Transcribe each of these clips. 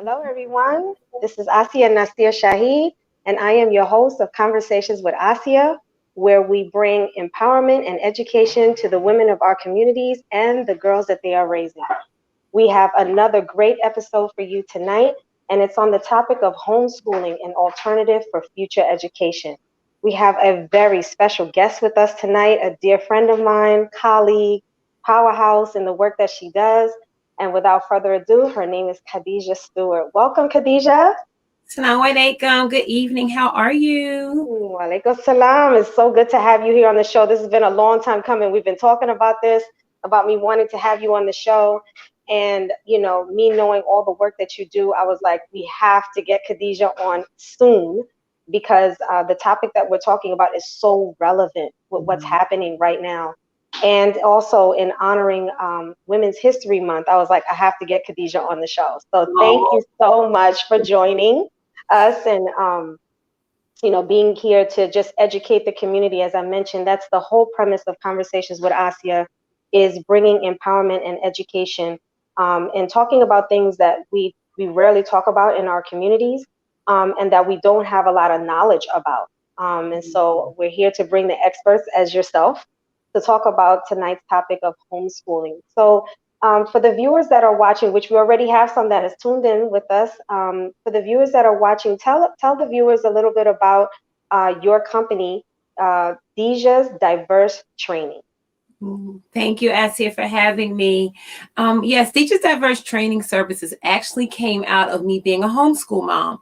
Hello, everyone. This is Asiya Nasir Shahi, and I am your host of Conversations with Asiya, where we bring empowerment and education to the women of our communities and the girls that they are raising. We have another great episode for you tonight, and it's on the topic of homeschooling, an alternative for future education. We have a very special guest with us tonight, a dear friend of mine, colleague, powerhouse in the work that she does. And without further ado, her name is Khadijah Steward. Welcome, Khadijah. Assalamu alaikum. Good evening. How are you? Walaikum salam. It's so good to have you here on the show. This has been a long time coming. We've been talking about this, about me wanting to have you on the show. And, me knowing all the work that you do, I was like, we have to get Khadijah on soon because the topic that we're talking about is so relevant with what's happening right now. And also in honoring Women's History Month, I was like, I have to get Khadijah on the show. So thank you so much for joining us and being here to just educate the community. As I mentioned, that's the whole premise of Conversations with Asiya, is bringing empowerment and education and talking about things that we rarely talk about in our communities and that we don't have a lot of knowledge about. And so we're here to bring the experts as yourself to talk about tonight's topic of homeschooling. So for the viewers that are watching, which we already have some that has tuned in with us, for the viewers that are watching, tell the viewers a little bit about your company, DIJAH's Diverse Training. Thank you, Asiya, for having me. Yes, Teachers Diverse Training Services actually came out of me being a homeschool mom.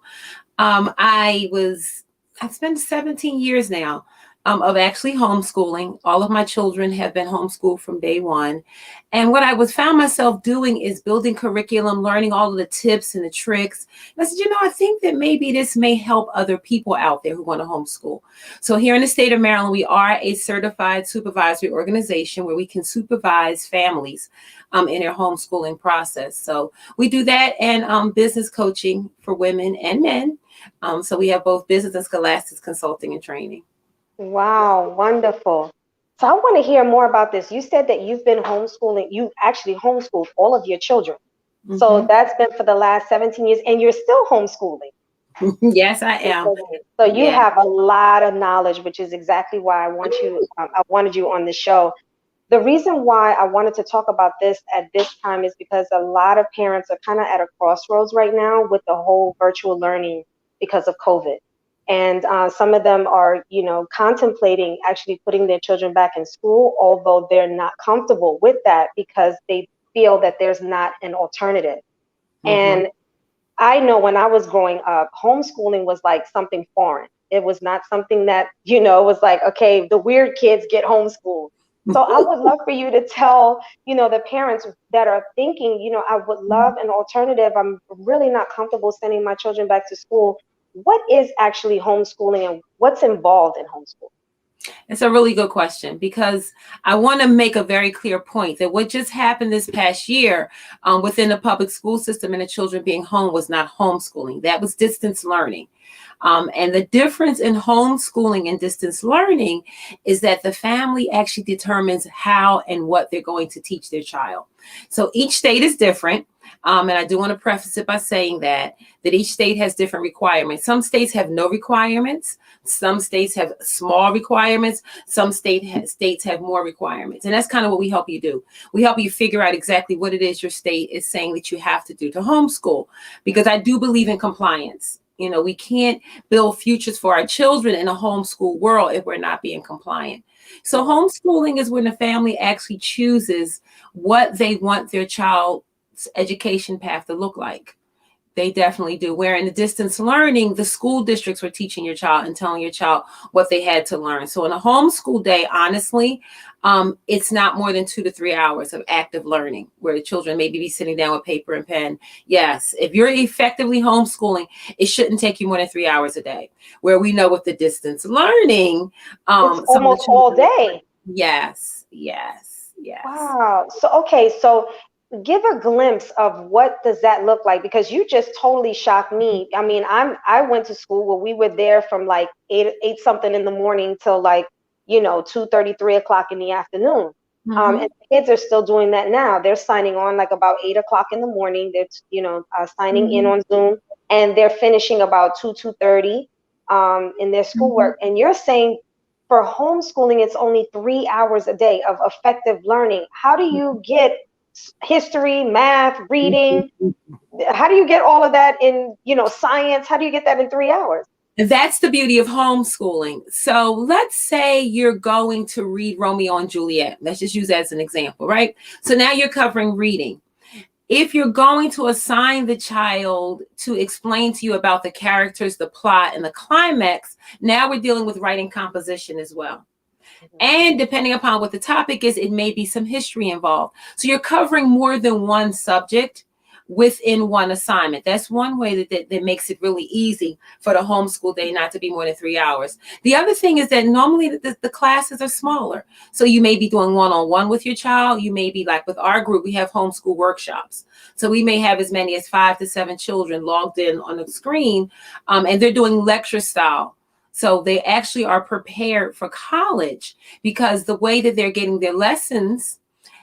I've spent 17 years now of actually homeschooling. All of my children have been homeschooled from day one. And what I found myself doing is building curriculum, learning all of the tips and the tricks. And I said, I think that maybe this may help other people out there who want to homeschool. So here in the state of Maryland, we are a certified supervisory organization where we can supervise families in their homeschooling process. So we do that and business coaching for women and men. So we have both business and scholastics consulting and training. Wow, wonderful. So I want to hear more about this. You said that you've been homeschooling, you actually homeschooled all of your children. So that's been for the last 17 years, and you're still homeschooling. Yes, I am. So you have a lot of knowledge, which is exactly why I wanted you on the show. The reason why I wanted to talk about this at this time is because a lot of parents are kind of at a crossroads right now with the whole virtual learning because of COVID. And some of them are, contemplating actually putting their children back in school, although they're not comfortable with that because they feel that there's not an alternative. And I know when I was growing up, homeschooling was like something foreign. It was not something that, was like, okay, the weird kids get homeschooled. So I would love for you to tell, the parents that are thinking, I would love an alternative. I'm really not comfortable sending my children back to school. What is actually homeschooling and what's involved in homeschooling? It's a really good question because I want to make a very clear point that what just happened this past year within the public school system and the children being home was not homeschooling. That was distance learning. And the difference in homeschooling and distance learning is that the family actually determines how and what they're going to teach their child. So each state is different. And I do want to preface it by saying that each state has different requirements. Some states have no requirements. Some states have small requirements. Some states have more requirements. And that's kind of what we help you do. We help you figure out exactly what it is your state is saying that you have to do to homeschool, because I do believe in compliance. We can't build futures for our children in a homeschool world if we're not being compliant. So homeschooling is when the family actually chooses what they want their child's education path to look like. They definitely do. Where in the distance learning, the school districts were teaching your child and telling your child what they had to learn. So in a homeschool day, honestly, it's not more than 2 to 3 hours of active learning where the children maybe be sitting down with paper and pen. Yes, if you're effectively homeschooling, it shouldn't take you more than 3 hours a day. Where we know with the distance learning, it's almost all day. Yes. Wow. So give a glimpse of what does that look like, because you just totally shocked me. I mean, I went to school where we were there from like 8 something in the morning till like 2:30, 3 o'clock in the afternoon. Mhm. And kids are still doing that now. They're signing on like about 8 o'clock in the morning. They're, signing in Mhm. on Zoom, and they're finishing about 2:30 in their Mhm. schoolwork. And you're saying for homeschooling, it's only 3 hours a day of effective learning. How do you get history, math, reading? How do you get all of that in, science? How do you get that in 3 hours? That's the beauty of homeschooling. So let's say you're going to read Romeo and Juliet. Let's just use that as an example, right? So now you're covering reading. If you're going to assign the child to explain to you about the characters, the plot, and the climax, now we're dealing with writing composition as well. And depending upon what the topic is, it may be some history involved. So you're covering more than one subject within one assignment. That's one way that makes it really easy for the homeschool day not to be more than 3 hours. The other thing is that normally the classes are smaller. So you may be doing one-on-one with your child. You may be like with our group, we have homeschool workshops. So we may have as many as 5 to 7 children logged in on the screen, and they're doing lecture style. So they actually are prepared for college because the way that they're getting their lessons,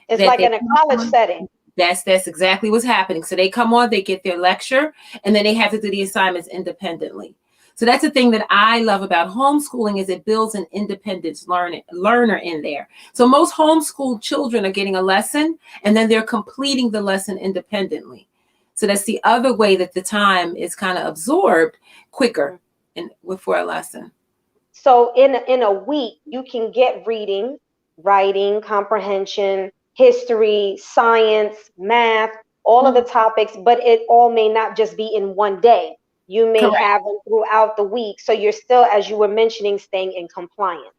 It's that like they in a college setting. that's exactly what's happening. So they come on, they get their lecture, and then they have to do the assignments independently. So that's the thing that I love about homeschooling is it builds an independent learner in there. So most homeschool children are getting a lesson and then they're completing the lesson independently. So that's the other way that the time is kind of absorbed quicker for a lesson. So in a week, you can get reading, writing, comprehension, history, science, math, all of the topics, but it all may not just be in one day. You may Correct. have them throughout the week. So you're still, as you were mentioning, staying in compliance.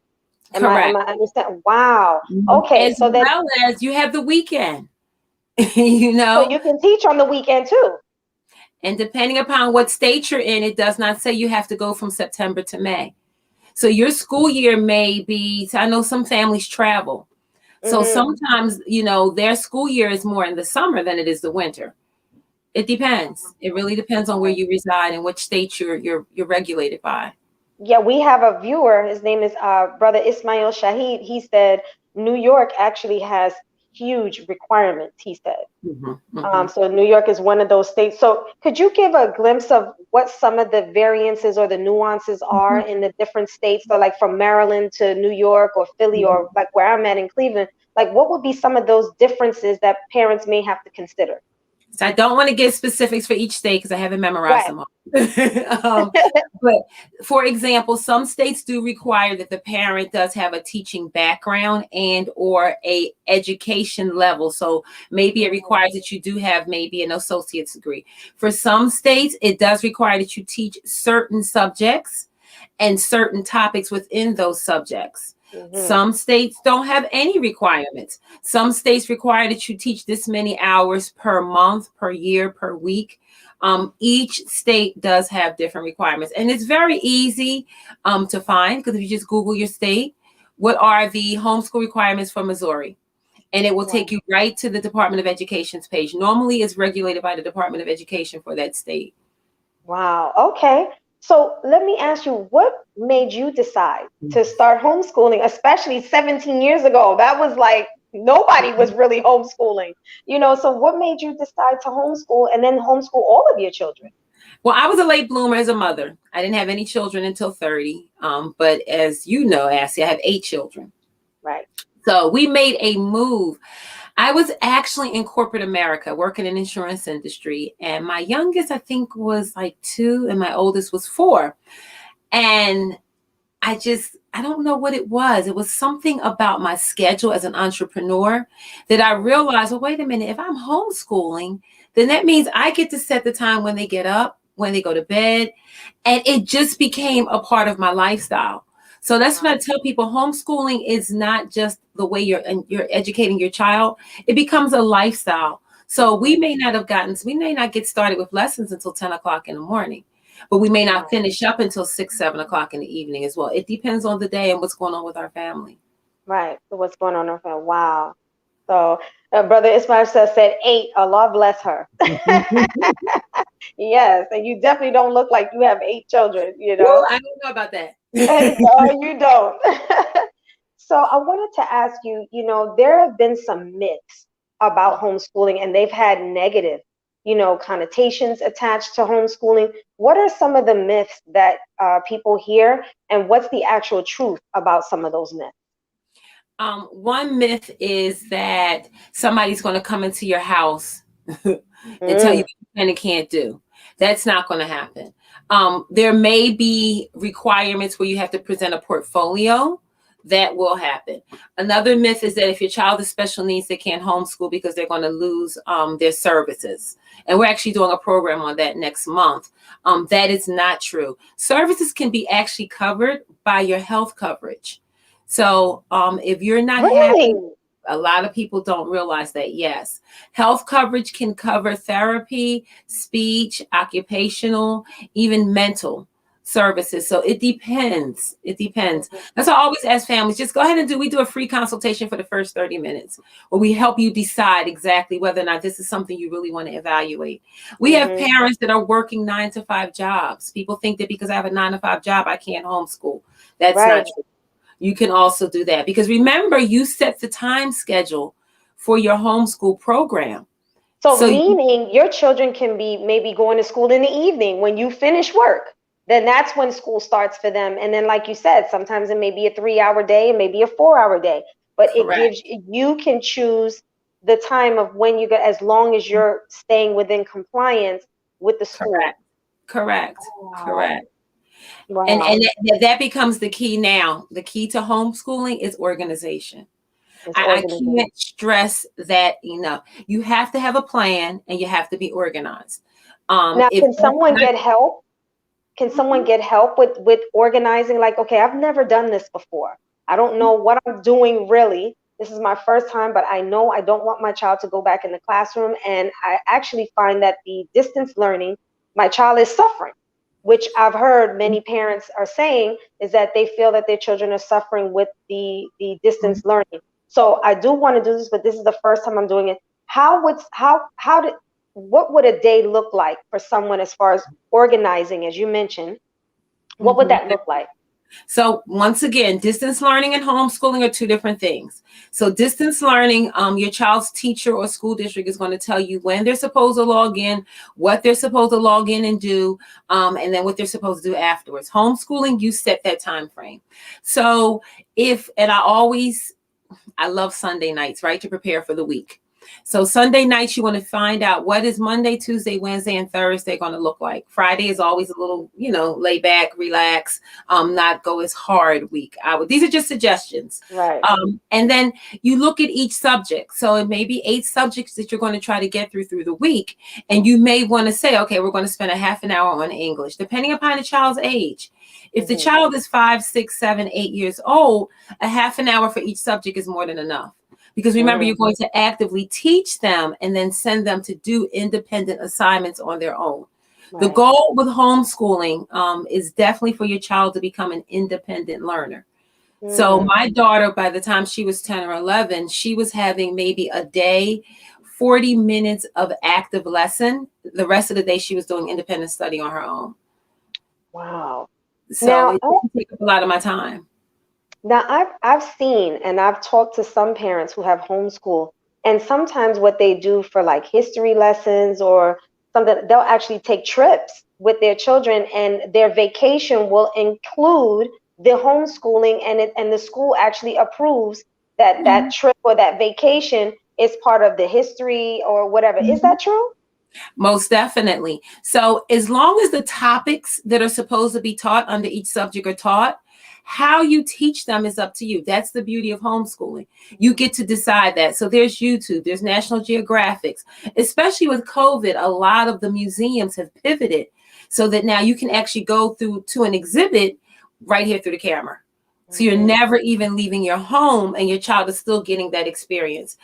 Am Correct. I understand? Wow. Okay. As So then, well as you have the weekend, so you can teach on the weekend too. and depending upon what state you're in, it does not say you have to go from September to May. So your school year may be, I know some families travel. So sometimes, their school year is more in the summer than it is the winter. It depends. It really depends on where you reside and which state you're regulated by. Yeah, we have a viewer. His name is Brother Ismail Shahid. He said New York actually has huge requirements, he said. So New York is one of those states. So could you give a glimpse of what some of the variances or the nuances are in the different states? So like from Maryland to New York or Philly or like where I'm at in Cleveland, like what would be some of those differences that parents may have to consider? So I don't want to give specifics for each state because I haven't memorized them all. But for example, some states do require that the parent does have a teaching background and or a education level. So maybe it requires that you do have maybe an associate's degree. For some states, it does require that you teach certain subjects and certain topics within those subjects. Some states don't have any requirements. Some states require that you teach this many hours per month, per year, per week. Each state does have different requirements, and it's very easy to find because if you just Google your state, what are the homeschool requirements for Missouri? And it will take you right to the Department of Education's page. Normally, it's regulated by the Department of Education for that state. Wow. Okay. So let me ask you, what made you decide to start homeschooling, especially 17 years ago? That was like nobody was really homeschooling, so what made you decide to homeschool and then homeschool all of your children? Well, I was a late bloomer as a mother. I didn't have any children until 30. But as you know, Asiya, I have 8 children. Right. So we made a move. I was actually in corporate America working in insurance industry. And my youngest, I think, was like 2 and my oldest was 4. And I don't know what it was. It was something about my schedule as an entrepreneur that I realized, well, wait a minute, if I'm homeschooling, then that means I get to set the time when they get up, when they go to bed. And it just became a part of my lifestyle. So that's what I tell people. Homeschooling is not just the way you're educating your child. It becomes a lifestyle. So we may not get started with lessons until 10 o'clock in the morning, but we may not finish up until 6, 7 o'clock in the evening as well. It depends on the day and what's going on with our family. Right. So what's going on in our family? Wow. So Brother Ismail said 8. Allah bless her. Yes. And you definitely don't look like you have 8 children, Well, I don't know about that. No, you don't. So I wanted to ask you, there have been some myths about homeschooling and they've had negative, connotations attached to homeschooling. What are some of the myths that people hear, and what's the actual truth about some of those myths? One myth is that somebody's going to come into your house and tell you Mm, what you can and can't do. That's not going to happen. There may be requirements where you have to present a portfolio. That will happen. Another myth is that if your child is special needs, they can't homeschool because they're going to lose their services. And we're actually doing a program on that next month. That is not true. Services can be actually covered by your health coverage. So if you're not happy, really? a lot of people don't realize that, yes, health coverage can cover therapy, speech, occupational, even mental services. So it depends. It depends. That's why I always ask families, just go ahead and we do a free consultation for the first 30 minutes where we help you decide exactly whether or not this is something you really want to evaluate. We have parents that are working 9-to-5 jobs. People think that because I have a 9-to-5 job, I can't homeschool. That's not true. You can also do that because remember, you set the time schedule for your homeschool program. So meaning your children can be maybe going to school in the evening when you finish work. Then that's when school starts for them. And then, like you said, sometimes it may be a 3-hour day, it may be a 4-hour day, but correct. It gives you can choose the time of when you get, as long as you're staying within compliance with the school. Correct. Wow. Correct. Wow. And that becomes the key now. The key to homeschooling is organization. I can't stress that enough. You have to have a plan and you have to be organized. Now, can someone get help? Can someone get help with organizing? Like, okay, I've never done this before. I don't know what I'm doing really. This is my first time, but I know I don't want my child to go back in the classroom. And I actually find that the distance learning, my child is suffering, which I've heard many parents are saying is that they feel that their children are suffering with the distance learning. So I do want to do this, but this is the first time I'm doing it. What would a day look like for someone as far as organizing, as you mentioned? What would that look like? So once again, distance learning and homeschooling are two different things. So distance learning, your child's teacher or school district is going to tell you when they're supposed to log in, what they're supposed to log in and do, and then what they're supposed to do afterwards. Homeschooling, you set that time frame. So I love Sunday nights, right, to prepare for the week. So Sunday nights, you want to find out what is Monday, Tuesday, Wednesday, and Thursday going to look like. Friday is always a little, lay back, relax, not go as hard week. These are just suggestions. Right. And then you look at each subject. So it may be 8 subjects that you're going to try to get through the week. And you may want to say, okay, we're going to spend a half an hour on English, depending upon the child's age. If the child is 5, 6, 7, 8 years old, a half an hour for each subject is more than enough. Because remember, you're going to actively teach them and then send them to do independent assignments on their own. Right. The goal with homeschooling is definitely for your child to become an independent learner. So my daughter, by the time she was 10 or 11, she was having maybe a day, 40 minutes of active lesson. The rest of the day, she was doing independent study on her own. Wow. So now, it didn't take up a lot of my time. Now, I've seen and I've talked to some parents who have homeschool, and sometimes what they do for like history lessons or something, they'll actually take trips with their children, and their vacation will include the homeschooling, and the school actually approves that that trip or that vacation is part of the history or whatever. Is that true? Most definitely. So as long as the topics that are supposed to be taught under each subject are taught, how you teach them is up to you. That's the beauty of homeschooling. You get to decide that. So there's YouTube, there's National Geographics. Especially with COVID, a lot of the museums have pivoted so that now you can actually go through to an exhibit right here through the camera. So you're never even leaving your home and your child is still getting that experience.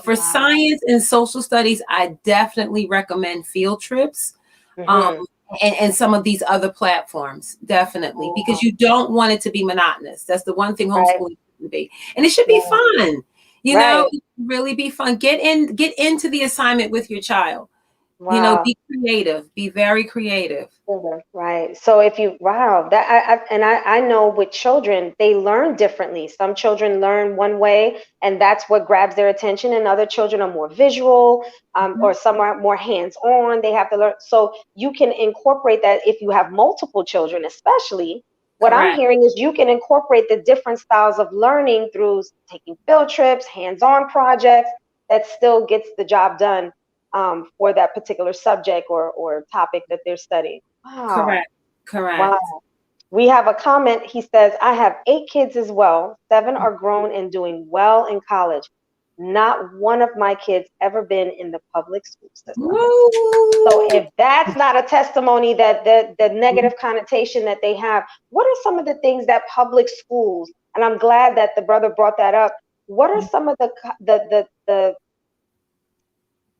For science and social studies, I definitely recommend field trips. And some of these other platforms, definitely, because you don't want it to be monotonous. That's the one thing homeschooling should be. And it should be fun, really be fun. Get into the assignment with your child. You know, Wow. be creative, be very creative. Mhm. Right. So if you, wow, that I know with children, they learn differently. Some children learn one way, and that's what grabs their attention, and other children are more visual, Mhm. or some are more hands-on. They have to learn. So you can incorporate that if you have multiple children, especially. What I'm Correct. hearing is you can incorporate the different styles of learning through taking field trips, hands-on projects that still gets the job done, for that particular subject or topic that they're studying. Wow. Correct. Correct. Wow. We have a comment. He says, I have 8 kids as well. 7 are grown and doing well in college. Not one of my kids ever been in the public school system. So Woo! if that's not a testimony that the negative connotation that they have, what are some of the things that public schools, and I'm glad that the brother brought that up, what are some of the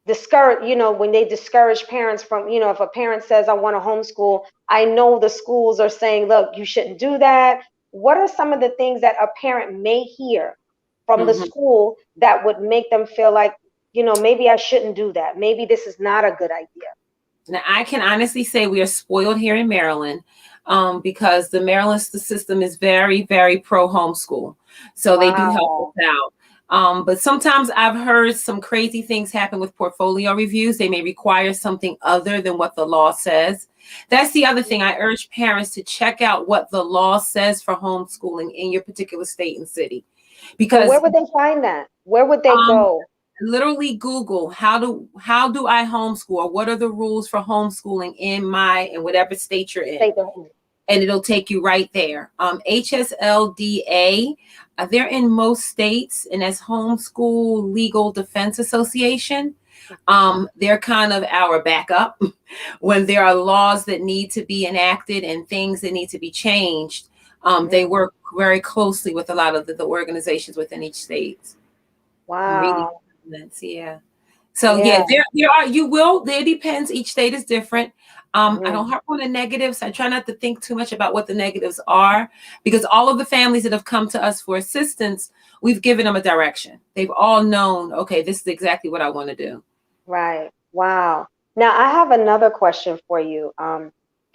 discourage, when they discourage parents from, if a parent says, I want to homeschool, I know the schools are saying, look, you shouldn't do that. What are some of the things that a parent may hear from the Mhm. school that would make them feel like, maybe I shouldn't do that? Maybe this is not a good idea. Now, I can honestly say we are spoiled here in Maryland, because the Maryland system is very, very pro homeschool. So they do help us Wow. out. But sometimes I've heard some crazy things happen with portfolio reviews. They may require something other than what the law says. That's the other thing. I urge parents to check out what the law says for homeschooling in your particular state and city. And where Because would they find that? Where would they um, go? literally Google how do I homeschool, or what are the rules for homeschooling in my and whatever state you're in, Say the and it'll take you right there. HSLDA, they're in most states, and that's Homeschool Legal Defense Association. They're kind of our backup when there are laws that need to be enacted and things that need to be changed. They work very closely with a lot of the organizations within each state. Reading Wow. documents, yeah. So yeah, Yeah. there are, you will, there depends, each state is different. I Mhm. don't harp on the negatives. I try not to think too much about what the negatives are, because all of the families that have come to us for assistance, we've given them a direction. They've all known, okay, this is exactly what I want to do. Right. Wow. Now, I have another question for you,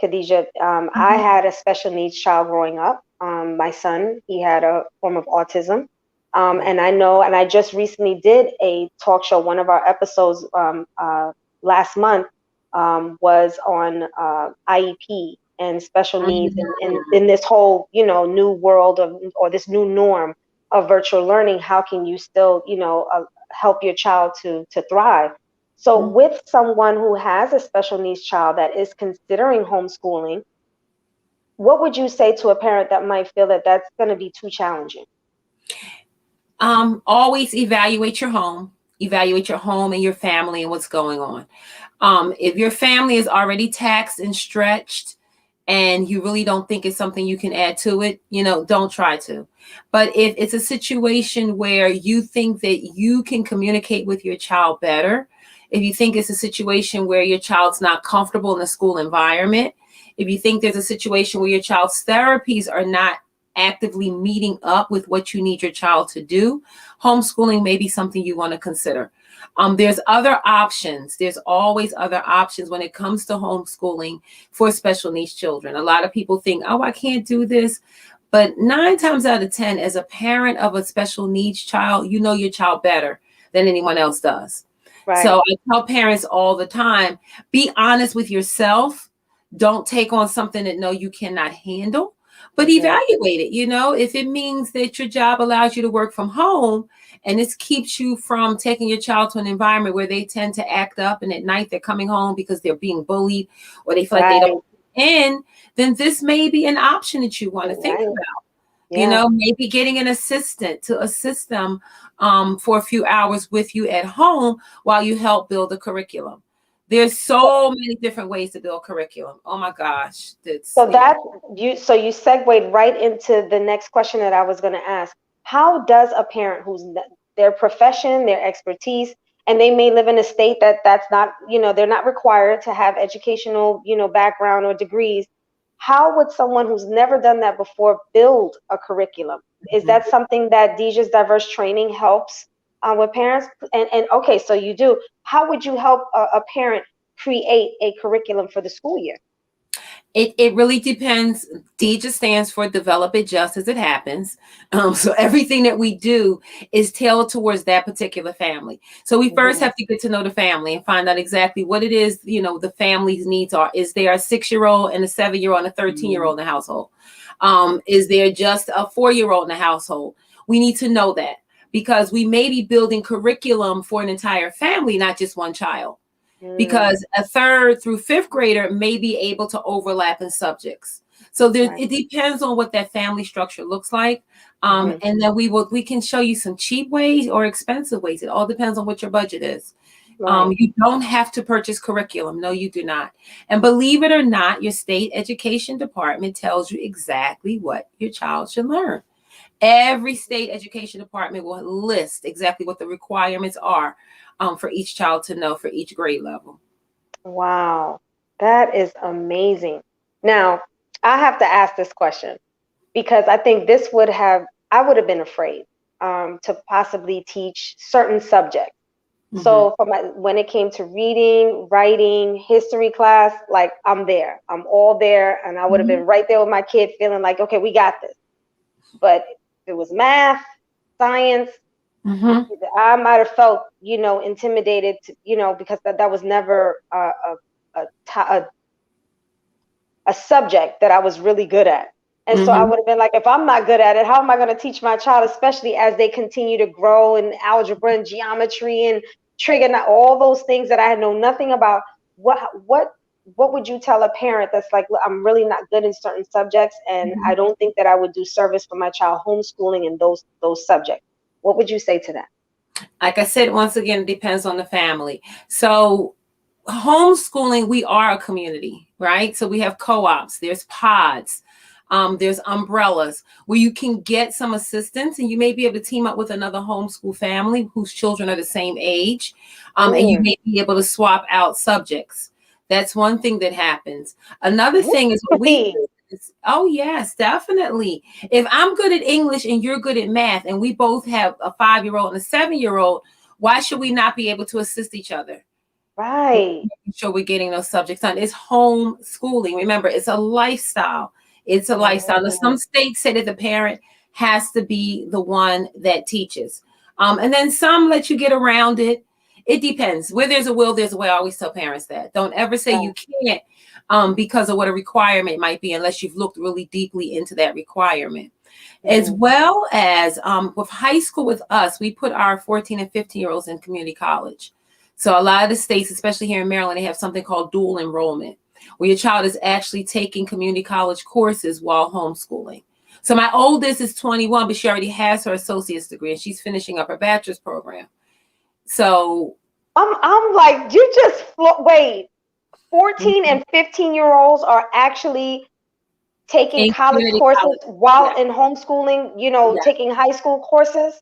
Khadijah. I Mhm. had a special needs child growing up. My son, he had a form of autism. And I know, and I just recently did a talk show. One of our episodes last month was on IEP and special needs, in this whole, new world of, or this new norm of virtual learning. How can you still, help your child to thrive? So, Mhm. with someone who has a special needs child that is considering homeschooling, what would you say to a parent that might feel that that's going to be too challenging? Always evaluate your home and your family and what's going on. If your family is already taxed and stretched, and you really don't think it's something you can add to it, don't try to. But if it's a situation where you think that you can communicate with your child better, if you think it's a situation where your child's not comfortable in the school environment, if you think there's a situation where your child's therapies are not actively meeting up with what you need your child to do, homeschooling may be something you want to consider. There's other options. There's always other options when it comes to homeschooling for special needs children. A lot of people think, oh, I can't do this. But 9 times out of 10, as a parent of a special needs child, you know your child better than anyone else does. Right. So I tell parents all the time, be honest with yourself. Don't take on something that no, you cannot handle, but Hmm. evaluate it. If it means that your job allows you to work from home, and this keeps you from taking your child to an environment where they tend to act up, and at night they're coming home because they're being bullied, or they feel like they Right. don't fit in, then this may be an option that you want to think Right. about. Yeah. Maybe getting an assistant to assist them for a few hours with you at home while you help build the curriculum. There's so many different ways to build curriculum. Oh my gosh. So Yeah. that you segued right into the next question that I was going to ask. How does a parent who's their profession, their expertise, and they may live in a state that's not, they're not required to have educational, background or degrees. How would someone who's never done that before build a curriculum? Is Mhm. that something that DIJAH's diverse training helps with parents? And okay, so you do. How would you help a parent create a curriculum for the school year? It really depends. DIJAH stands for Develop It Just As It Happens. So everything that we do is tailored towards that particular family. So we first have to get to know the family and find out exactly what it is, the family's needs are. Is there a 6-year-old and a 7-year-old and a 13-year-old in the household? Is there just a 4-year-old in the household? We need to know that, because we may be building curriculum for an entire family, not just one child. Because a 3rd through 5th grader may be able to overlap in subjects. So it depends on what that family structure looks like. And then we can show you some cheap ways or expensive ways. It all depends on what your budget is. You don't have to purchase curriculum. No, you do not. And believe it or not, your state education department tells you exactly what your child should learn. Every state education department will list exactly what the requirements are for each child to know for each grade level. Wow, that is amazing. Now, I have to ask this question because I think I would have been afraid to possibly teach certain subjects. So when it came to reading, writing, history class, like I'm all there, and I would have been right there with my kid feeling like, okay, we got this. But it was math, science, I might have felt, intimidated, because that was never a subject that I was really good at. And so I would have been like, if I'm not good at it, how am I going to teach my child, especially as they continue to grow in algebra and geometry and trigonometry, all those things that I had known nothing about. What would you tell a parent that's like, look, I'm really not good in certain subjects, and I don't think that I would do service for my child homeschooling in those subjects? What would you say to that? Like I said, once again, it depends on the family. So homeschooling, we are a community, right? So we have co-ops, there's pods, there's umbrellas where you can get some assistance, and you may be able to team up with another homeschool family whose children are the same age, and you may be able to swap out subjects. That's one thing that happens. Another thing is oh, yes, definitely. If I'm good at English and you're good at math, and we both have a 5-year-old and a 7-year-old, why should we not be able to assist each other? Right. Making sure we're getting those subjects done. It's homeschooling. Remember, it's a lifestyle. It's a lifestyle. Now, some states say that the parent has to be the one that teaches. And then some let you get around it. It depends. Where there's a will, there's a way. I always tell parents that. Don't ever say you can't because of what a requirement might be, unless you've looked really deeply into that requirement. As well as with high school with us, we put our 14 and 15-year-olds in community college. So a lot of the states, especially here in Maryland, they have something called dual enrollment, where your child is actually taking community college courses while homeschooling. So my oldest is 21, but she already has her associate's degree, and she's finishing up her bachelor's program. So I'm like, wait, 14 and 15-year-olds are actually taking college courses while in homeschooling, taking high school courses?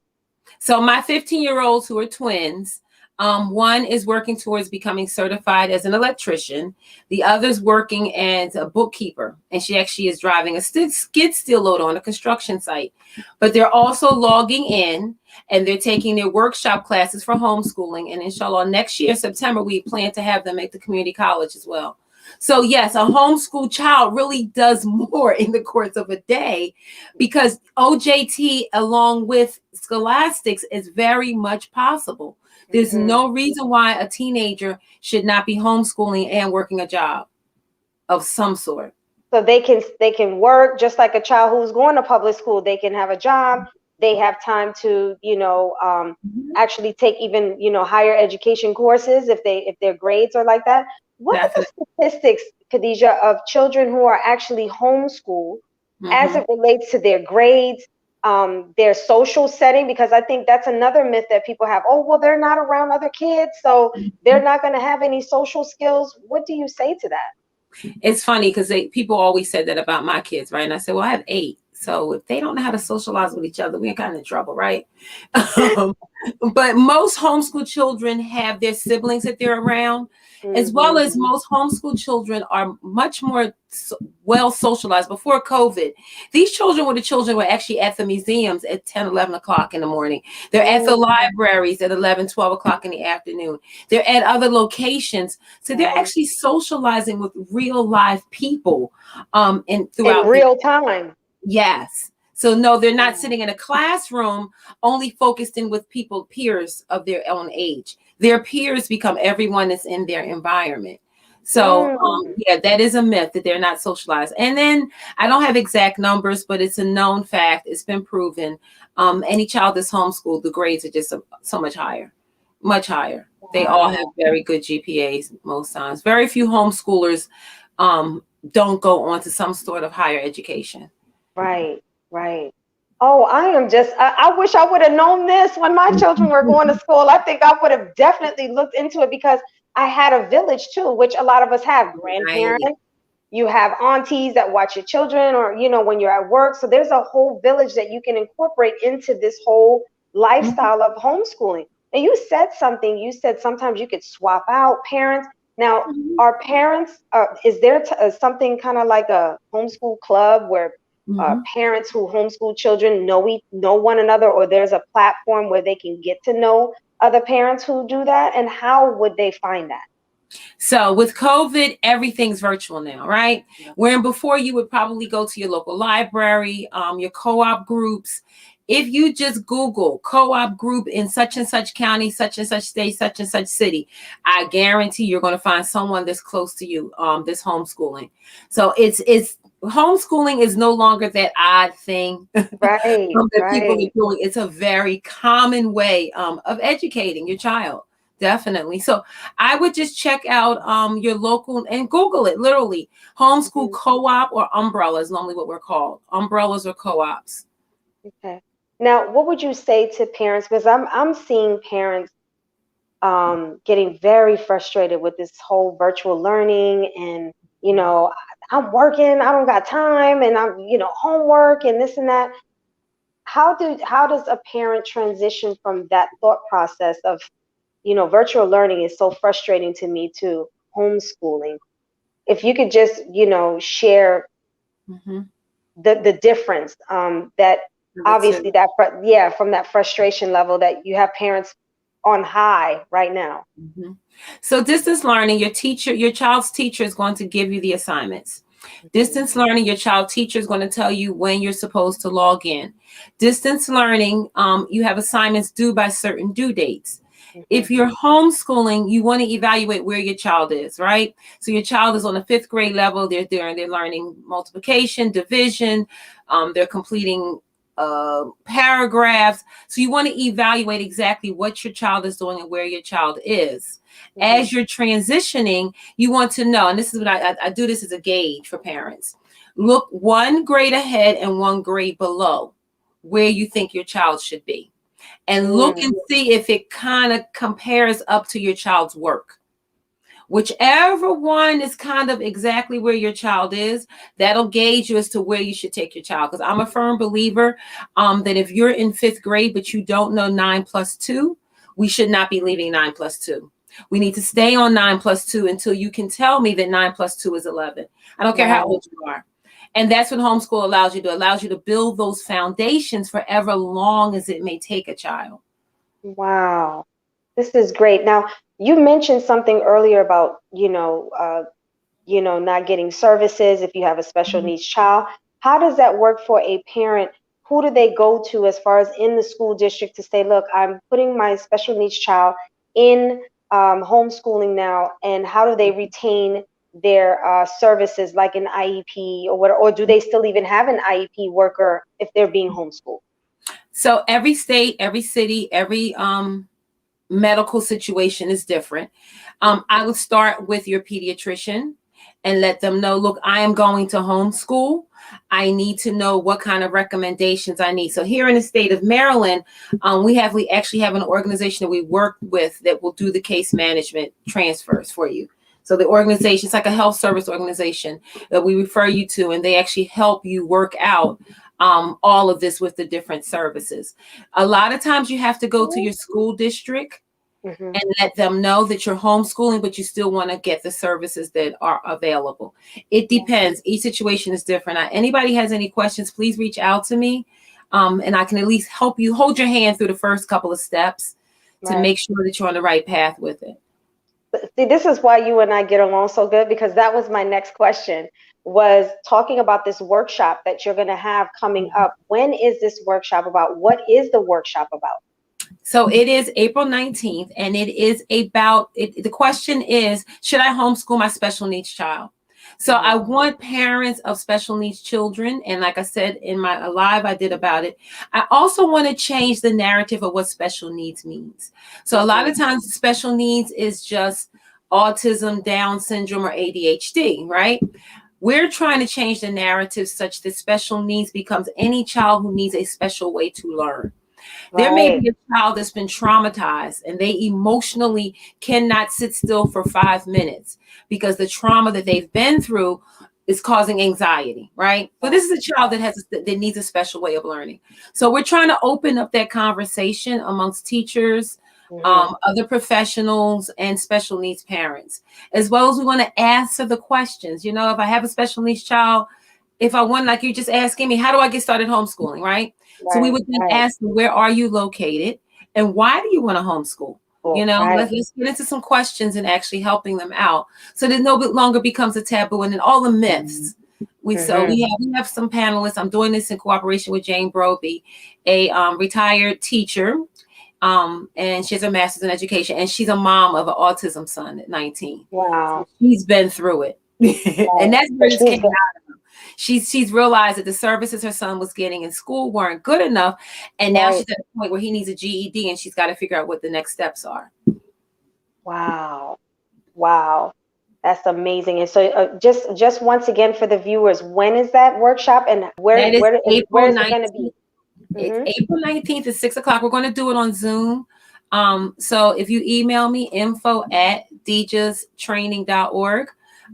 So my 15-year-olds who are twins, one is working towards becoming certified as an electrician. The other's working as a bookkeeper, and she actually is driving a skid steer loader on a construction site. But they're also logging in, and they're taking their workshop classes for homeschooling. And inshallah, next year, September, we plan to have them at the community college as well. So yes, a homeschool child really does more in the course of a day, because OJT along with scholastics is very much possible. There's no reason why a teenager should not be homeschooling and working a job of some sort. So they can work just like a child who's going to public school. They can have a job. They have time to, actually take even, higher education courses if their grades are like that. What are the statistics, Khadijah, of children who are actually homeschooled as it relates to their grades, their social setting? Because I think that's another myth that people have. Oh, well, they're not around other kids, so they're not going to have any social skills. What do you say to that? It's funny because people always said that about my kids, right? And I said, well, I have 8. So if they don't know how to socialize with each other, we're kind of in trouble, right? Um, but most homeschool children have their siblings that they're around, as well as Mm-hmm. most homeschool children are much more well socialized. Before COVID, these children were the children who were actually at the museums at 10, 11 o'clock in the morning. They're at the libraries at 11, 12 o'clock in the afternoon. They're at other locations. So they're actually socializing with real live people and In throughout real time. yes. So no, they're not sitting in a classroom only focused in with people, peers of their own age. Their peers become everyone that's in their environment. So yeah, that is a myth that they're not socialized. And then I don't have exact numbers, but it's a known fact. It's been proven. Any child that's homeschooled, the grades are just so much higher, much higher. They all have very good GPAs most times. Very few homeschoolers don't go on to some sort of higher education. Right, right. Oh, I wish I would have known this when my children were going to school. I think I would have definitely looked into it because I had a village too, which a lot of us have grandparents. Right. You have aunties that watch your children or, when you're at work. So there's a whole village that you can incorporate into this whole lifestyle of homeschooling. And you said something, you said sometimes you could swap out parents. Now, are parents, is there something kind of like a homeschool club where parents who homeschool children know one another, or there's a platform where they can get to know other parents who do that? And how would they find that? So with COVID, everything's virtual now, right? Where before you would probably go to your local library, your co-op groups. If you just Google co-op group in such and such county, such and such state, such and such city, I guarantee you're going to find someone that's close to you, that's homeschooling. So it's homeschooling is no longer that odd thing Right, that people are doing. It's a very common way of educating your child. Definitely. So I would just check out your local and Google it, literally. Homeschool co-op or umbrella is normally what we're called. Umbrellas or co-ops. Okay. Now, what would you say to parents? Because I'm seeing parents getting very frustrated with this whole virtual learning, and I'm working, I don't got time, and I'm homework and this and that. How does a parent transition from that thought process of virtual learning is so frustrating to me to homeschooling? If you could just share the difference that obviously from that frustration level that you have parents on high right now. So distance learning, your child's teacher is going to give you the assignments. Distance learning, your child teacher is going to tell you when you're supposed to log in. Distance learning, you have assignments due by certain due dates. If you're homeschooling, you want to evaluate where your child is, right? So your child is on the 5th grade level. They're learning multiplication, division. They're completing paragraphs. So you want to evaluate exactly what your child is doing and where your child is. As you're transitioning, you want to know, and this is what I do this as a gauge for parents. Look 1 grade ahead and 1 grade below where you think your child should be. And look and see if it kind of compares up to your child's work. Whichever one is kind of exactly where your child is, that'll gauge you as to where you should take your child. Because I'm a firm believer that if you're in 5th grade, but you don't know 9 plus 2, we should not be leaving 9 plus 2. We need to stay on 9 plus 2 until you can tell me that 9 plus 2 is 11. I don't care how old you are. And that's what homeschool allows you to. Allows you to build those foundations for ever long as it may take a child. Wow. This is great. Now, you mentioned something earlier about, not getting services if you have a special needs child. How does that work for a parent? Who do they go to as far as in the school district to say, look, I'm putting my special needs child in homeschooling now, and how do they retain their services like an IEP or do they still even have an IEP worker if they're being homeschooled? So every state, every city, every medical situation is different. I would start with your pediatrician and let them know, look, I am going to homeschool. I need to know what kind of recommendations I need. So here in the state of Maryland, we actually have an organization that we work with that will do the case management transfers for you. So the organization, it's like a health service organization that we refer you to, and they actually help you work out all of this with the different services. A lot of times you have to go to your school district and let them know that you're homeschooling, but you still want to get the services that are available. It depends. Each situation is different. Anybody has any questions, please reach out to me. And I can at least help you hold your hand through the first couple of steps to make sure that you're on the right path with it. See, this is why you and I get along so good, because that was my next question, was talking about this workshop that you're going to have coming up. When is this workshop about? What is the workshop about? So it is April 19th, and it is about, the question is, should I homeschool my special needs child? So I want parents of special needs children, and like I said in my live I did about it, I also want to change the narrative of what special needs means. So a lot of times special needs is just autism, Down syndrome, or ADHD, right? We're trying to change the narrative such that special needs becomes any child who needs a special way to learn. There may be a child that's been traumatized and they emotionally cannot sit still for 5 minutes because the trauma that they've been through is causing anxiety, right? But this is a child that needs a special way of learning. So we're trying to open up that conversation amongst teachers, other professionals, and special needs parents, as well as we want to answer the questions. You know, if I have a special needs child, if I want, like you just asking me, how do I get started homeschooling, right? So we would then ask them, where are you located and why do you want to homeschool? You know, let's get into some questions and actually helping them out so that no longer becomes a taboo. And then all the myths. So we have some panelists. I'm doing this in cooperation with Jane Broby, a retired teacher, and she has a master's in education, and she's a mom of an autism son at 19. Wow. So she's been through it. And that's where this came out of. She's realized that the services her son was getting in school weren't good enough. And now she's at a point where he needs a GED and she's got to figure out what the next steps are. Wow. Wow. That's amazing. And so just once again for the viewers, when is that workshop and where is it going to be? It's April 19th at 6:00. We're going to do it on Zoom. So if you email me, info@dijahstraining.org,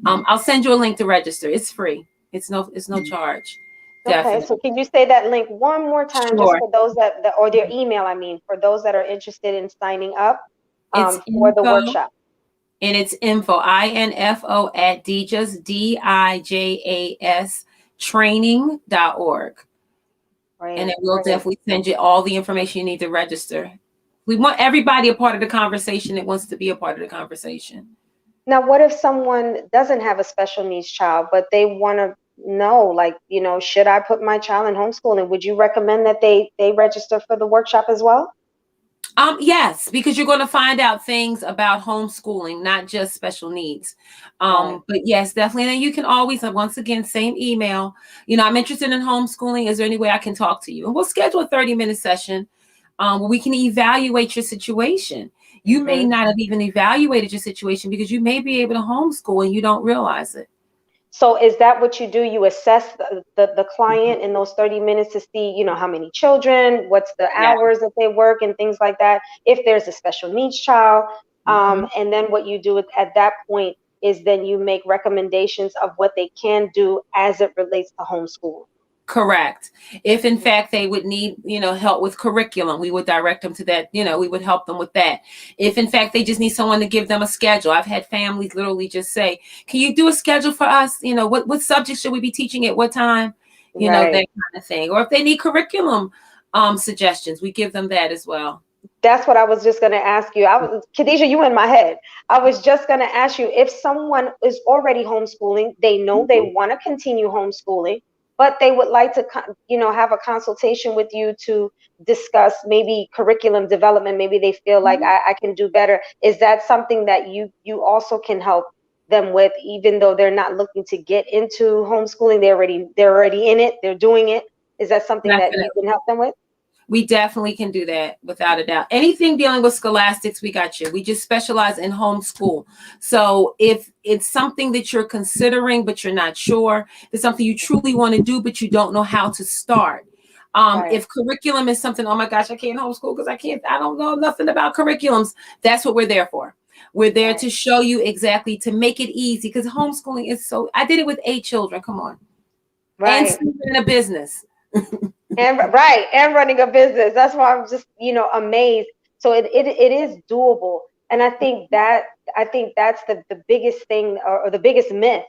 I'll send you a link to register. It's free. It's no charge. Definitely. Okay, so can you say that link one more time, just for those that or their email, I mean, for those that are interested in signing up for the workshop? And it's info, info at DIJAHS, DIJAS training.org. And it will definitely send you all the information you need to register. We want everybody a part of the conversation that wants to be a part of the conversation. Now, what if someone doesn't have a special needs child, but they want to know, like, you know, should I put my child in homeschooling? Would you recommend that they register for the workshop as well? Yes, because you're going to find out things about homeschooling, not just special needs. But yes, definitely. And you can always, once again, same email, you know, I'm interested in homeschooling. Is there any way I can talk to you? And we'll schedule a 30-minute session where we can evaluate your situation. You may not have even evaluated your situation because you may be able to homeschool and you don't realize it. So is that what you do? You assess the client in those 30 minutes to see, you know, how many children, what's the hours that they work and things like that, if there's a special needs child. And then what you do at that point is then you make recommendations of what they can do as it relates to homeschool. Correct. If in fact they would need, you know, help with curriculum, we would direct them to that. You know, we would help them with that. If in fact they just need someone to give them a schedule. I've had families literally just say, can you do a schedule for us? You know, what subjects should we be teaching at what time? You know, that kind of thing. Or if they need curriculum suggestions, we give them that as well. That's what I was just going to ask you. Khadijah, you in my head. I was just going to ask you, if someone is already homeschooling, they know they want to continue homeschooling, but they would like to, you know, have a consultation with you to discuss maybe curriculum development. Maybe they feel like I can do better. Is that something that you also can help them with, even though they're not looking to get into homeschooling? They're already in it. They're doing it. Is that something that you can help them with? We definitely can do that without a doubt. Anything dealing with scholastics, we got you. We just specialize in homeschool. So if it's something that you're considering, but you're not sure, it's something you truly want to do, but you don't know how to start. If curriculum is something, oh my gosh, I can't homeschool because I don't know nothing about curriculums. That's what we're there for. We're there to show you exactly, to make it easy, because homeschooling is I did it with 8 children. Come on. And in a business. and running a business. That's why I'm just, amazed. So it is doable. And I think that's the biggest thing, or the biggest myth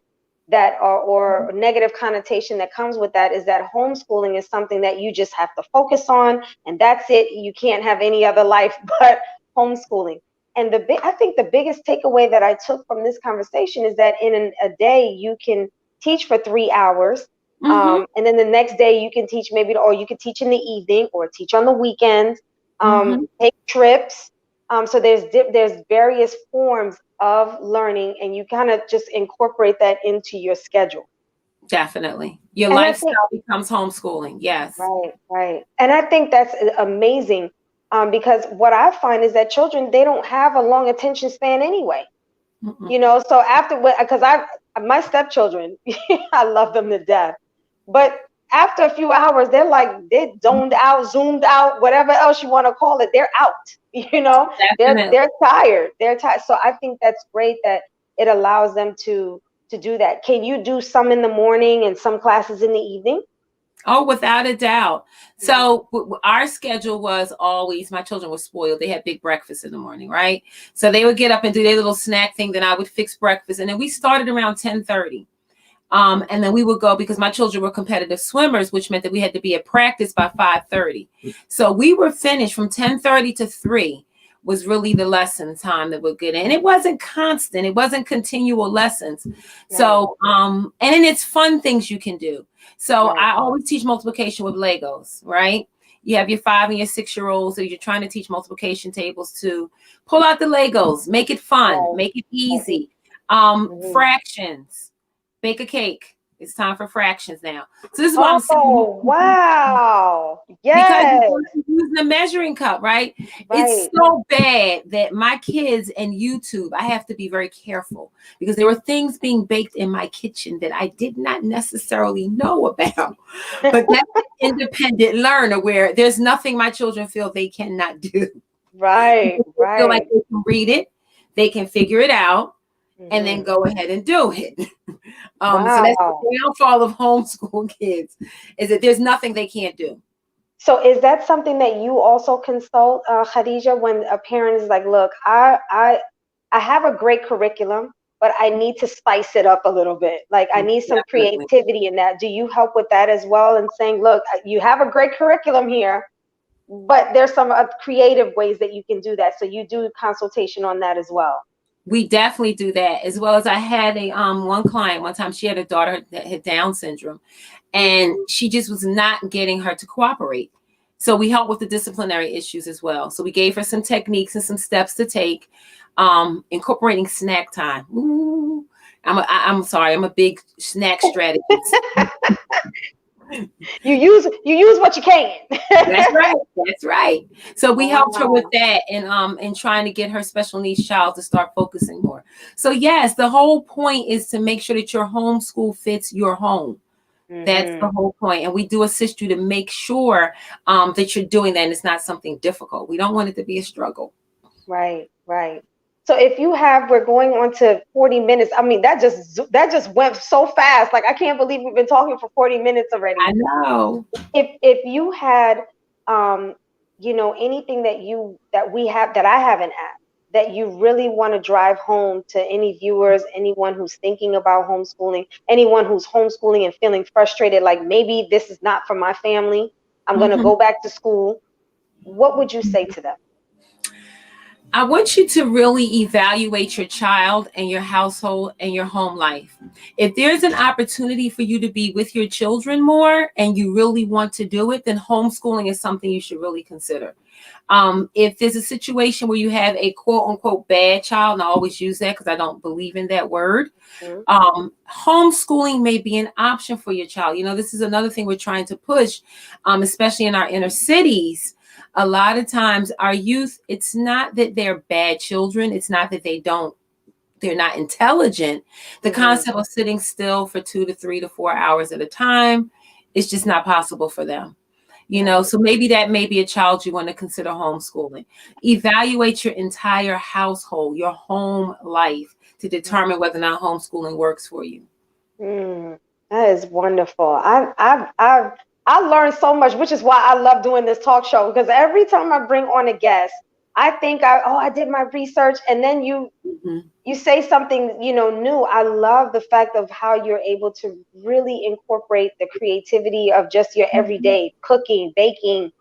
that, or negative connotation that comes with that, is that homeschooling is something that you just have to focus on, and that's it. You can't have any other life but homeschooling. And I think the biggest takeaway that I took from this conversation is that in a day you can teach for 3 hours, and then the next day you can teach, maybe, or you could teach in the evening or teach on the weekends, take trips. So there's various forms of learning, and you kind of just incorporate that into your schedule. Definitely. Your And lifestyle becomes homeschooling. Yes. Right. And I think that's amazing, because what I find is that children, they don't have a long attention span anyway. So because my stepchildren, I love them to death. But after a few hours, they're zoned out, zoomed out, whatever else you want to call it. They're out, they're tired. They're tired. So I think that's great that it allows them to do that. Can you do some in the morning and some classes in the evening? Oh, without a doubt. So our schedule was always, my children were spoiled. They had big breakfast in the morning, right? So they would get up and do their little snack thing. Then I would fix breakfast. And then we started around 10:30. And then we would go, because my children were competitive swimmers, which meant that we had to be at practice by 5:30. So we were finished from 10:30 to 3 was really the lesson time that we're getting. And it wasn't constant. It wasn't continual lessons. Right. So, and then it's fun things you can do. So I always teach multiplication with Legos, right? You have your 5 and your 6-year-olds, so you're trying to teach multiplication tables to pull out the Legos, make it fun, make it easy. Fractions, bake a cake. It's time for fractions now. So this is what I'm saying. Oh, wow. Yes. Because you're using the measuring cup, right? It's so bad that my kids and YouTube, I have to be very careful, because there were things being baked in my kitchen that I did not necessarily know about. But that's an independent learner, where there's nothing my children feel they cannot do. Right. They feel like they can read it, they can figure it out, and then go ahead and do it. So that's the downfall of homeschool kids, is that there's nothing they can't do. So is that something that you also consult, Khadijah, when a parent is like, look, I have a great curriculum, but I need to spice it up a little bit. Like, I need some creativity in that. Do you help with that as well, and saying, look, you have a great curriculum here, but there's some creative ways that you can do that? So you do consultation on that as well? We definitely do that, as well as I had a one client one time. She had a daughter that had Down syndrome, and she just was not getting her to cooperate. So we helped with the disciplinary issues as well. So we gave her some techniques and some steps to take, incorporating snack time. Ooh, I'm sorry, I'm a big snack strategist. You use what you can. That's right. So we helped her with that, and trying to get her special needs child to start focusing more. So yes, the whole point is to make sure that your homeschool fits your home. That's the whole point. And we do assist you to make sure that you're doing that, and it's not something difficult. We don't want it to be a struggle. Right. So if you we're going on to 40 minutes. I mean, that just went so fast. Like, I can't believe we've been talking for 40 minutes already. I know. If you had, anything that I haven't asked, that you really want to drive home to any viewers, anyone who's thinking about homeschooling, anyone who's homeschooling and feeling frustrated, like, maybe this is not for my family, I'm going to go back to school, what would you say to them? I want you to really evaluate your child and your household and your home life. If there's an opportunity for you to be with your children more, and you really want to do it, then homeschooling is something you should really consider. If there's a situation where you have a quote unquote bad child, and I always use that because I don't believe in that word, homeschooling may be an option for your child. This is another thing we're trying to push, especially in our inner cities. A lot of times our youth, it's not that they're bad children. It's not that they're not intelligent. The concept of sitting still for 2 to 3 to 4 hours at a time is just not possible for them. So maybe that may be a child you want to consider homeschooling. Evaluate your entire household, your home life, to determine whether or not homeschooling works for you. That is wonderful. I learned so much, which is why I love doing this talk show, because every time I bring on a guest, I think I did my research, and then you say something, new. I love the fact of how you're able to really incorporate the creativity of just your everyday cooking, baking,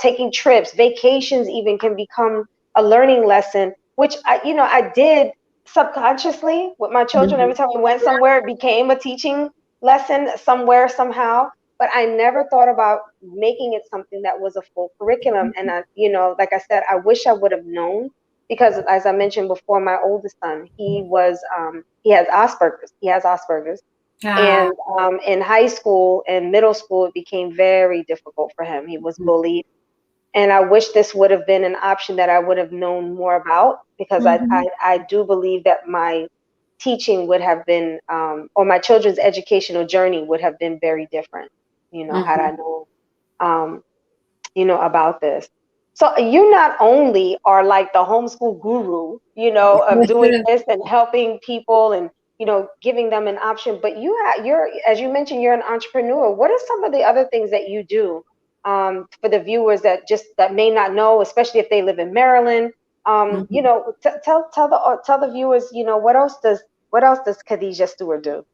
taking trips, vacations even can become a learning lesson, which I did subconsciously with my children. Every time we went somewhere, it became a teaching lesson somewhere, somehow. But I never thought about making it something that was a full curriculum. And like I said, I wish I would have known, because as I mentioned before, my oldest son, he has Asperger's. He has Asperger's. And in high school and middle school, it became very difficult for him. He was bullied. And I wish this would have been an option that I would have known more about, because I do believe that my teaching would have been, or my children's educational journey would have been very different, had I known, about this. So you not only are like the homeschool guru, of doing this and helping people and, giving them an option, but you're, as you mentioned, you're an entrepreneur. What are some of the other things that you do, for the viewers that may not know, especially if they live in Maryland? Tell the viewers, what else does Khadijah Steward do?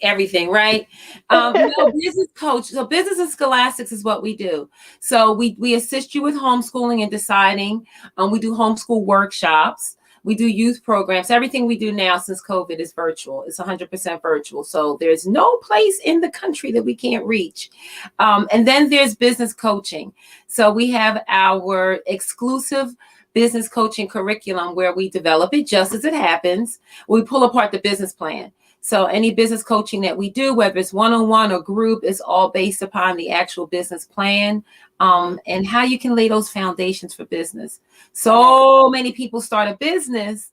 Everything, right? Business coach. So business and scholastics is what we do. So we assist you with homeschooling and deciding. We do homeschool workshops. We do youth programs. Everything we do now since COVID is virtual. It's 100% virtual. So there's no place in the country that we can't reach. And then there's business coaching. So we have our exclusive business coaching curriculum where we develop it just as it happens. We pull apart the business plan. So any business coaching that we do, whether it's one-on-one or group, is all based upon the actual business plan, and how you can lay those foundations for business. So many people start a business,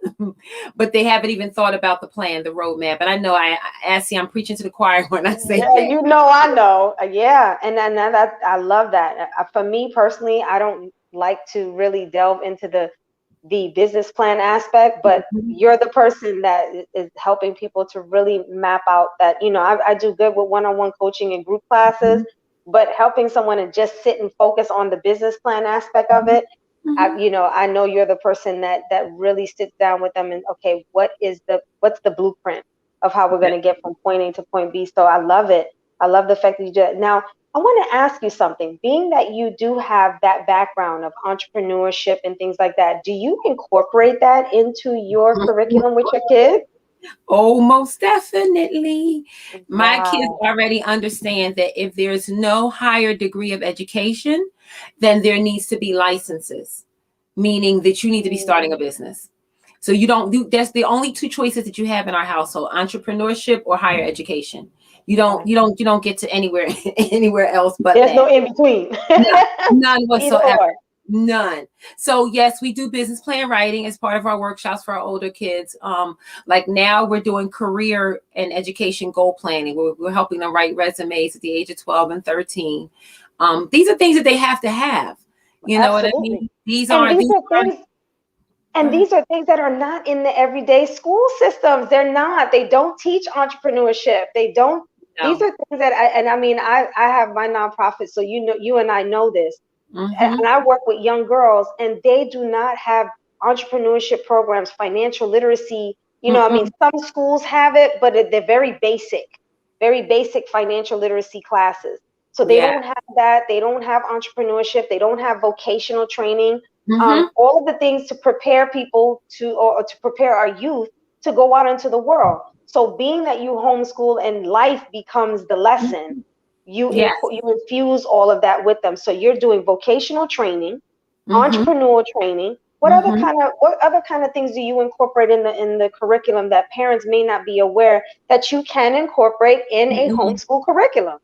but they haven't even thought about the plan, the roadmap. And I know I'm preaching to the choir when I say that. I know. Yeah. And that, I love that. For me personally, I don't like to really delve into the business plan aspect, but you're the person that is helping people to really map out that, I do good with one-on-one coaching and group classes, but helping someone to just sit and focus on the business plan aspect of it. I know you're the person that really sits down with them and, okay, what's the blueprint of how we're going to get from point A to point B. So I love it. I love the fact that you do it. Now, I want to ask you something. Being that you do have that background of entrepreneurship and things like that, do you incorporate that into your curriculum with your kids? Oh, most definitely. My kids already understand that if there's no higher degree of education, then there needs to be licenses, meaning that you need to be starting a business. So that's the only two choices that you have in our household: entrepreneurship or higher education. You don't get to anywhere else but there's no in between. None whatsoever. None. So yes, we do business plan writing as part of our workshops for our older kids. Like now we're doing career and education goal planning. We're helping them write resumes at the age of 12 and 13. These are things that they have to have. You know what I mean? These are things that are not in the everyday school systems. They're not. They don't teach entrepreneurship. They don't. No. These are things that I have my nonprofit, so you and I know this. And I work with young girls, and they do not have entrepreneurship programs, financial literacy. Some schools have it, but they're very basic financial literacy classes. So they don't have that. They don't have entrepreneurship. They don't have vocational training. All of the things to prepare people to prepare our youth to go out into the world. So being that you homeschool and life becomes the lesson, you infuse all of that with them. So you're doing vocational training, entrepreneurial training. What other kind of things do you incorporate in the curriculum that parents may not be aware that you can incorporate in a homeschool curriculum?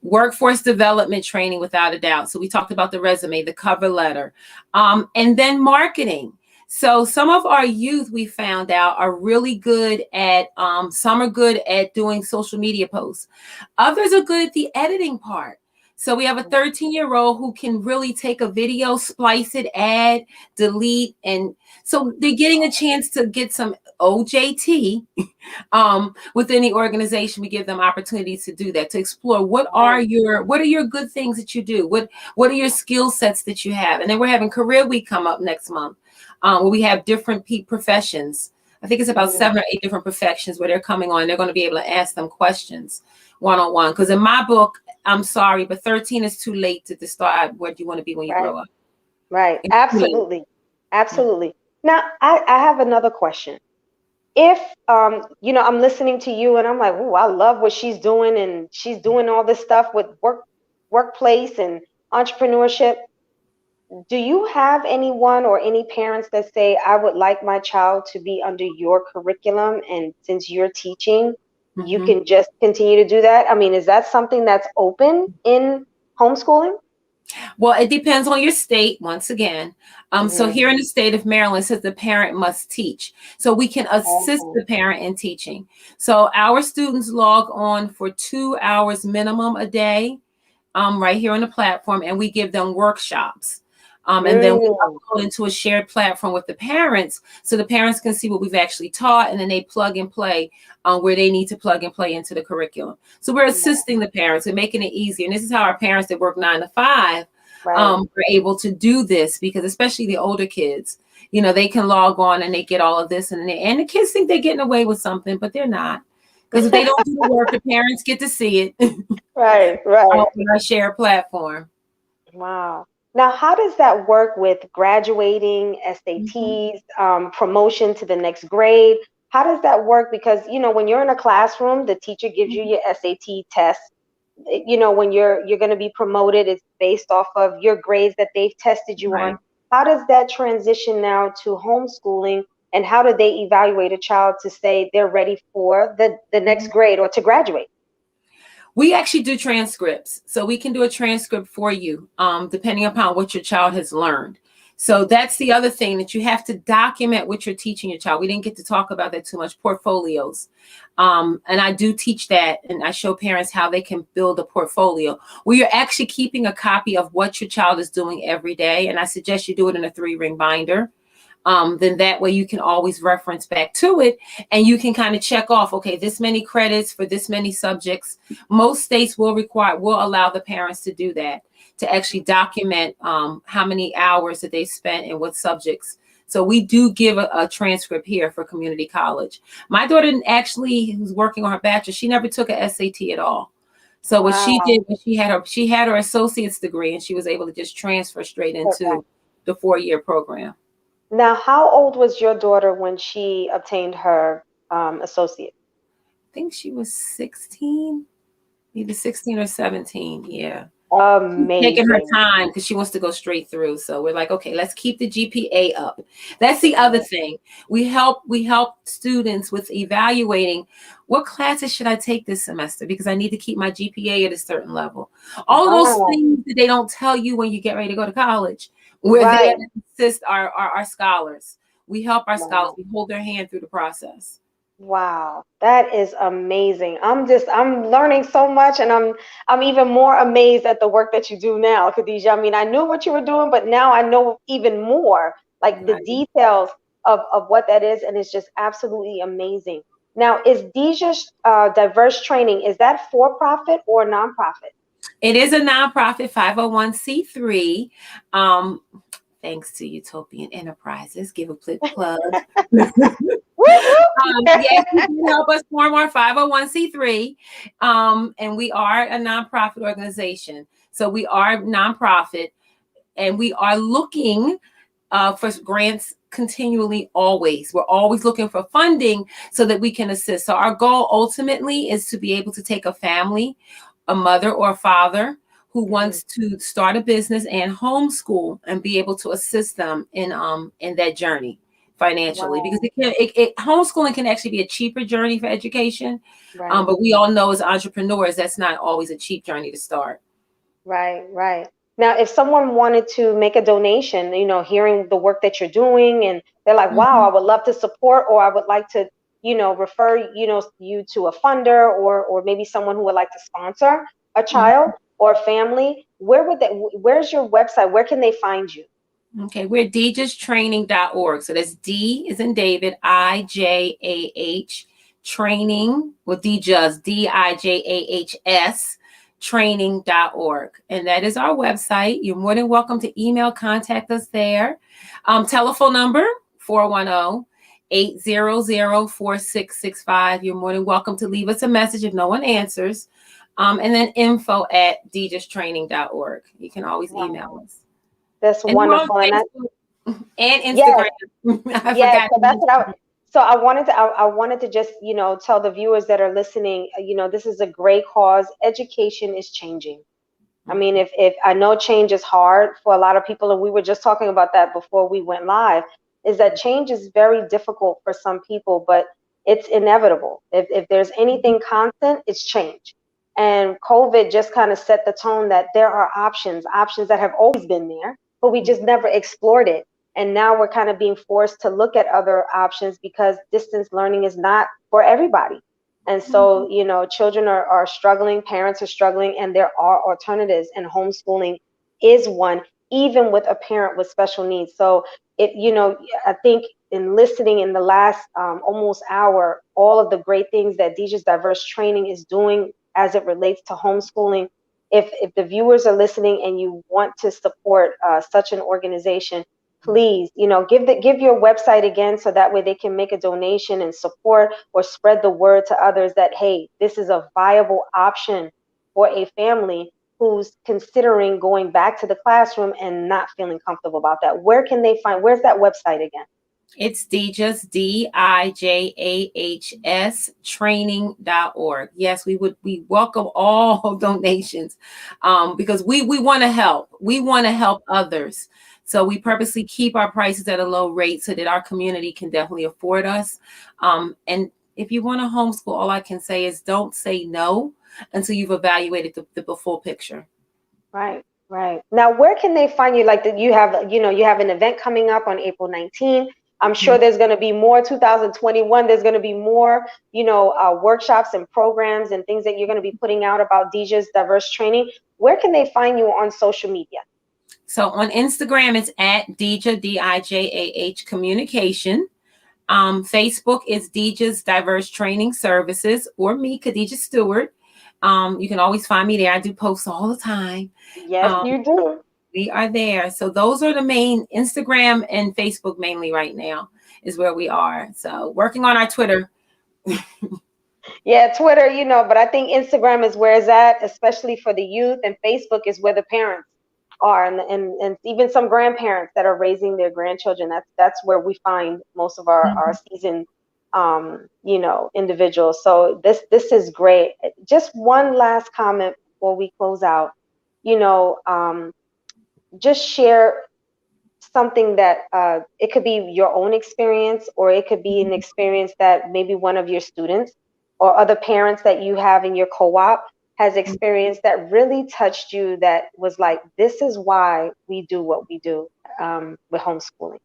Workforce development training, without a doubt. So we talked about the resume, the cover letter, and then marketing. So some of our youth, we found out, are really good at, some are good at doing social media posts. Others are good at the editing part. So we have a 13-year-old who can really take a video, splice it, add, delete. And so they're getting a chance to get some OJT within the organization. We give them opportunities to do that, to explore what are your good things that you do? What are your skill sets that you have? And then we're having Career Week come up next month, where we have different professions. I think it's about 7 or 8 different professions where they're coming on. They're going to be able to ask them questions one-on-one. Because in my book, I'm sorry, but 13 is too late to decide where do you want to be when you grow up. Right. Absolutely. Absolutely. Now, I have another question. If, I'm listening to you and I'm like, oh, I love what she's doing, and she's doing all this stuff with workplace and entrepreneurship. Do you have anyone or any parents that say, I would like my child to be under your curriculum, and since you're teaching, you can just continue to do that? I mean, is that something that's open in homeschooling? Well, it depends on your state, once again. So here in the state of Maryland, it says the parent must teach. So we can assist the parent in teaching. So our students log on for 2 hours minimum a day, right here on the platform, and we give them workshops. And then we upload into a shared platform with the parents, so the parents can see what we've actually taught, and then they plug and play where they need to plug and play into the curriculum. So we're assisting the parents and making it easier. And this is how our parents that work 9 to 5 are able to do this, because especially the older kids, they can log on and they get all of this, and the kids think they're getting away with something, but they're not. Because if they don't do the work, the parents get to see it. Right. On our shared platform. Wow. Now, how does that work with graduating, SATs, promotion to the next grade? How does that work? Because, when you're in a classroom, the teacher gives you your SAT test. When you're going to be promoted, it's based off of your grades that they've tested you on. How does that transition now to homeschooling, and how do they evaluate a child to say they're ready for the next grade or to graduate? We actually do transcripts. So we can do a transcript for you, depending upon what your child has learned. So that's the other thing, that you have to document what you're teaching your child. We didn't get to talk about that too much, portfolios. And I do teach that, and I show parents how they can build a portfolio where you're actually keeping a copy of what your child is doing every day. And I suggest you do it in a 3-ring binder. Then that way you can always reference back to it, and you can kind of check off, okay, this many credits for this many subjects. Most states will allow the parents to do that, to actually document how many hours that they spent and what subjects. So we do give a transcript here for community college. My daughter actually, who's working on her bachelor, she never took a SAT at all. So what she did was she had her associate's degree, and she was able to just transfer straight into the 4-year program. Now, how old was your daughter when she obtained her associate? I think she was 16, either 16 or 17. Yeah. Amazing. Taking her time because she wants to go straight through. So we're like, okay, let's keep the GPA up. That's the other thing. We help students with evaluating what classes should I take this semester, because I need to keep my GPA at a certain level. All of those things that they don't tell you when you get ready to go to college. We're there to assist our scholars. We help our scholars. We hold their hand through the process. Wow, that is amazing. I'm learning so much, and I'm even more amazed at the work that you do now, Khadijah. I mean, I knew what you were doing, but now I know even more, like the details of what that is, and it's just absolutely amazing. Now, is DIJAH diverse training, is that for profit or nonprofit? It is a nonprofit 501c3. Thanks to Utopian Enterprises. Give a plug. Yes, you can help us form our 501c3. And we are a nonprofit organization. So we are nonprofit, and we are looking for grants continually, always. We're always looking for funding so that we can assist. So our goal ultimately is to be able to take a family, a mother or a father who wants to start a business and homeschool, and be able to assist them in that journey financially. Because homeschooling can actually be a cheaper journey for education. But we all know as entrepreneurs, that's not always a cheap journey to start. Right. Now, if someone wanted to make a donation, hearing the work that you're doing, and they're like, wow, I would love to support, or I would like to, refer, you to a funder, or maybe someone who would like to sponsor a child or family, where's your website? Where can they find you? Okay, we're DIJAHtraining.org. So that's D is in David, IJAH training, well, DIJAHS, DIJAHS training.org. And that is our website. You're more than welcome to email, contact us there. Telephone number 410-800-4665. You're more than welcome to leave us a message if no one answers. And then info@DIJAHstraining.org. You can always email us. That's wonderful. And Instagram. Yes, so that's what I wanted to just, tell the viewers that are listening, this is a great cause. Education is changing. I mean, if I know change is hard for a lot of people, and we were just talking about that before we went live, is that change is very difficult for some people, but it's inevitable. If there's anything constant, it's change. And COVID just kind of set the tone that there are options that have always been there, but we just never explored it. And now we're kind of being forced to look at other options because distance learning is not for everybody. And so, children are struggling, parents are struggling, and there are alternatives, and homeschooling is one, even with a parent with special needs. So I think in listening in the last almost hour, all of the great things that DIJAH's Diverse Training is doing as it relates to homeschooling, if the viewers are listening and you want to support such an organization, please, give your website again, so that way they can make a donation and support, or spread the word to others that, hey, this is a viable option for a family who's considering going back to the classroom and not feeling comfortable about that. Where's that website again? It's DIJAHS, DIJAHS training.org. Yes, we welcome all donations because we want to help. We want to help others. So we purposely keep our prices at a low rate so that our community can definitely afford us. And if you want to homeschool, all I can say is don't say no until you've evaluated the full picture. Right. Now, where can they find you? Like you have an event coming up on April 19th. I'm sure there's going to be more 2021. There's going to be more, workshops and programs and things that you're going to be putting out about DIJAH's Diverse Training. Where can they find you on social media? So on Instagram, it's at DIJAH, DIJAH Communication. Facebook is DIJAH's Diverse Training Services, or me, Khadijah Steward. You can always find me there. I do posts all the time. Yes, you do. We are there. So those are the main, Instagram and Facebook mainly right now is where we are. So working on our Twitter. Yeah, Twitter, but I think Instagram is where it's at, especially for the youth, and Facebook is where the parents are, and even some grandparents that are raising their grandchildren. That's where we find most of our seasoned individuals. So this is great. Just one last comment before we close out. Just share something that it could be your own experience, or it could be an experience that maybe one of your students or other parents that you have in your co-op has experienced that really touched you, that was like, this is why we do what we do with homeschooling.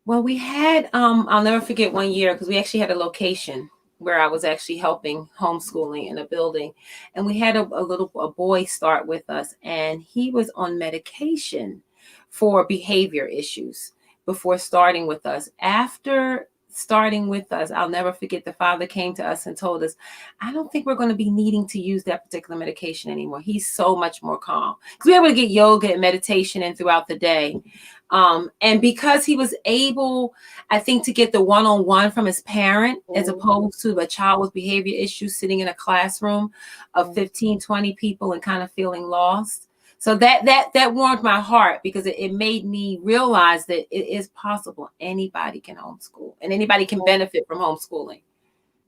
Well, we had, I'll never forget one year, because we actually had a location where I was actually helping homeschooling in a building. And we had a boy start with us, and he was on medication for behavior issues before starting with us. After starting with us, I'll never forget, the father came to us and told us, I don't think we're going to be needing to use that particular medication anymore. He's so much more calm. Because we were able to get yoga and meditation in throughout the day. And because he was able, I think, to get the one-on-one from his parent, as opposed to a child with behavior issues sitting in a classroom of 15, 20 people and kind of feeling lost. So that warmed my heart, because it made me realize that it is possible. Anybody can homeschool, and anybody can benefit from homeschooling.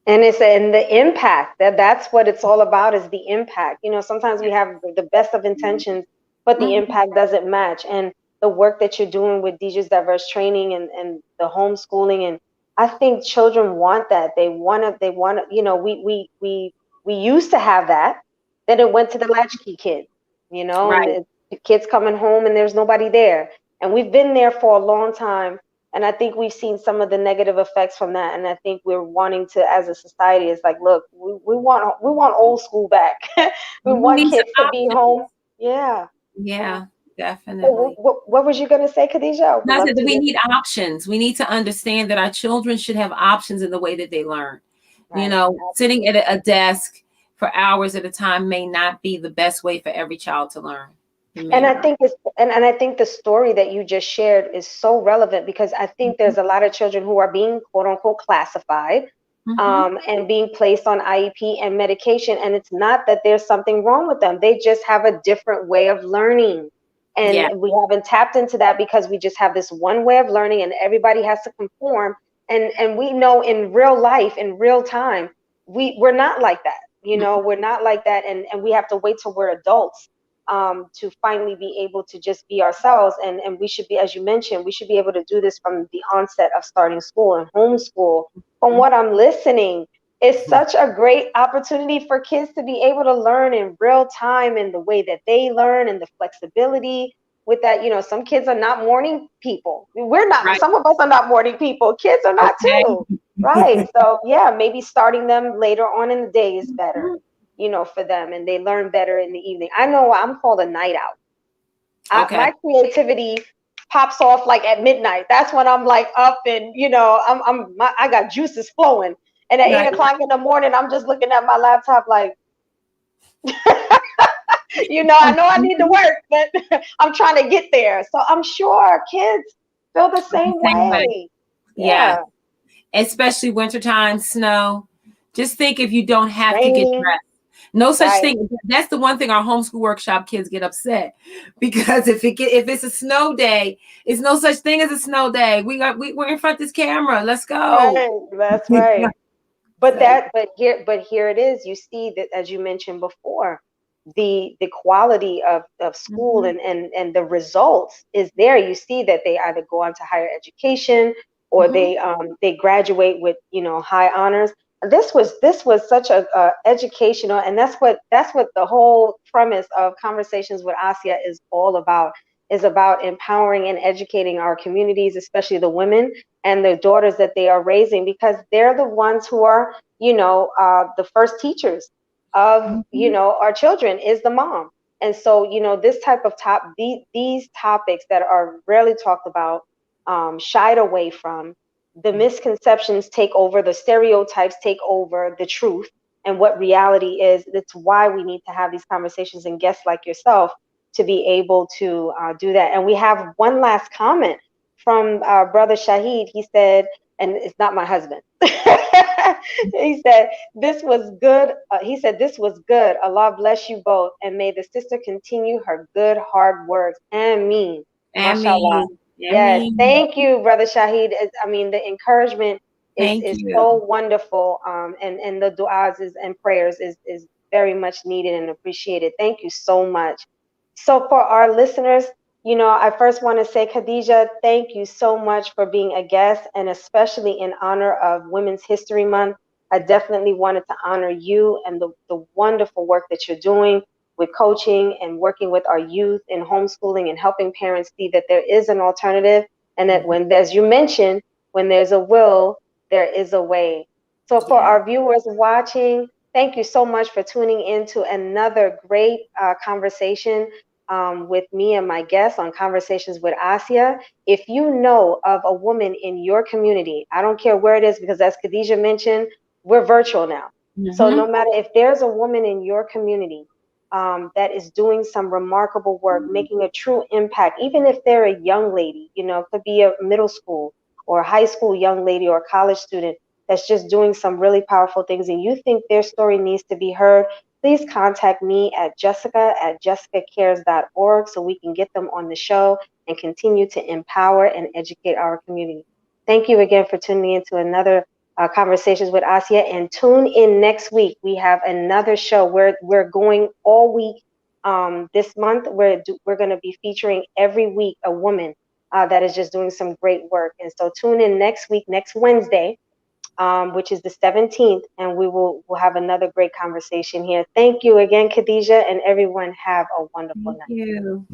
And the impact, that's what it's all about, is the impact. Sometimes we have the best of intentions, but the impact doesn't match. And the work that you're doing with DIJAH's Diverse Training and the homeschooling, and I think children want that. They want to, we used to have that. Then it went to the latchkey kids. Right. And the kids coming home and there's nobody there. And we've been there for a long time. And I think we've seen some of the negative effects from that. And I think we're wanting to, as a society, it's like, look, we want old school back. We We want need some kids to be options. home. Yeah. Yeah, So definitely. what was you going to say, Khadijah? I would No, I love said that to we hear. need options. We need to understand that our children should have options in the way that they learn. You Right. know, sitting at Absolutely. a desk for hours at a time may not be the best way for every child to learn. It may And I not. think and I think the story that you just shared is so relevant because I think there's a lot of children who are being quote unquote classified, Mm-hmm. and being placed on IEP and medication. And it's not that there's something wrong with them. They just have a different way of learning. And Yeah. we haven't tapped into that because we just have this one way of learning and everybody has to conform. And we know in real life, in real time, we're not like that. We're not like that. And we have to wait till we're adults, to finally be able to just be ourselves. And we should be, as you mentioned, we should be able to do this from the onset of starting school and homeschool. From what I'm listening, it's such a great opportunity for kids to be able to learn in real time and the way that they learn and the flexibility with that. Some kids are not morning people. We're not, Right. some of us are not morning people. Kids are not Okay. too. Right. So yeah, maybe starting them later on in the day is better, for them, and they learn better in the evening. I know I'm called a night out. Okay. My creativity pops off like at midnight. That's when I'm like up and I got juices flowing. And at eight Right. o'clock in the morning, I'm just looking at my laptop like, I know I need to work, but I'm trying to get there. So I'm sure kids feel the The same same way. way. Yeah. Yeah. Especially wintertime, snow. Just think if you don't have to get Raining. dressed. No such Right. thing. That's the one thing our homeschool workshop kids get upset because if it's a snow day, it's no such thing as a snow day. We're in front of this camera. Let's go. Right. That's right. But So here it is. You see that, as you mentioned before, the quality of school mhm, and the results is there. You see that they either go on to higher education or mhm, they graduate with high honors. This was such a educational, and that's what the whole premise of Conversations with Asia is about empowering and educating our communities, especially the women and the daughters that they are raising, because they're the ones who are the first teachers of mhm. our children is the mom. And so this type of these topics that are rarely talked about, shied away from, the misconceptions take over, the stereotypes take over the truth and what reality is. That's why we need to have these conversations and guests like yourself to be able to do that. And we have one last comment from brother Shahid. He said, and it's not my husband. He said, this was good. He said, this was good. Allah bless you both. And may the sister continue her good, hard works. Ameen. I MashaAllah. mean, I Yes. mean, Thank you, Brother Shahid. I mean, the encouragement is, thank is you. so wonderful. And the du'as and prayers is very much needed and appreciated. Thank you so much. So for our listeners, I first want to say, Khadijah, thank you so much for being a guest, and especially in honor of Women's History Month. I definitely wanted to honor you and the wonderful work that you're doing with coaching and working with our youth in homeschooling and helping parents see that there is an alternative, and that when, as you mentioned, when there's a will, there is a way. So for Yeah. our viewers watching, thank you so much for tuning in to another great conversation with me and my guests on Conversations with Asia. If you know of a woman in your community, I don't care where it is, because as Khadijah mentioned, we're virtual now. So no Mm-hmm. matter, if there's a woman in your community that is doing some remarkable work, making a true impact, even if they're a young lady, it could be a middle school or a high school young lady or a college student that's just doing some really powerful things, and you think their story needs to be heard, please contact me at jessica@jessicacares.org so we can get them on the show and continue to empower and educate our community. Thank you again for tuning in to another Conversations with Asia, and tune in next week. We have another show where we're going all week. This month, we're going to be featuring every week a woman that is just doing some great work. And so tune in next week, next Wednesday, which is the 17th, and we'll have another great conversation here. Thank you again, Khadijah, and everyone have a wonderful Thank night. you.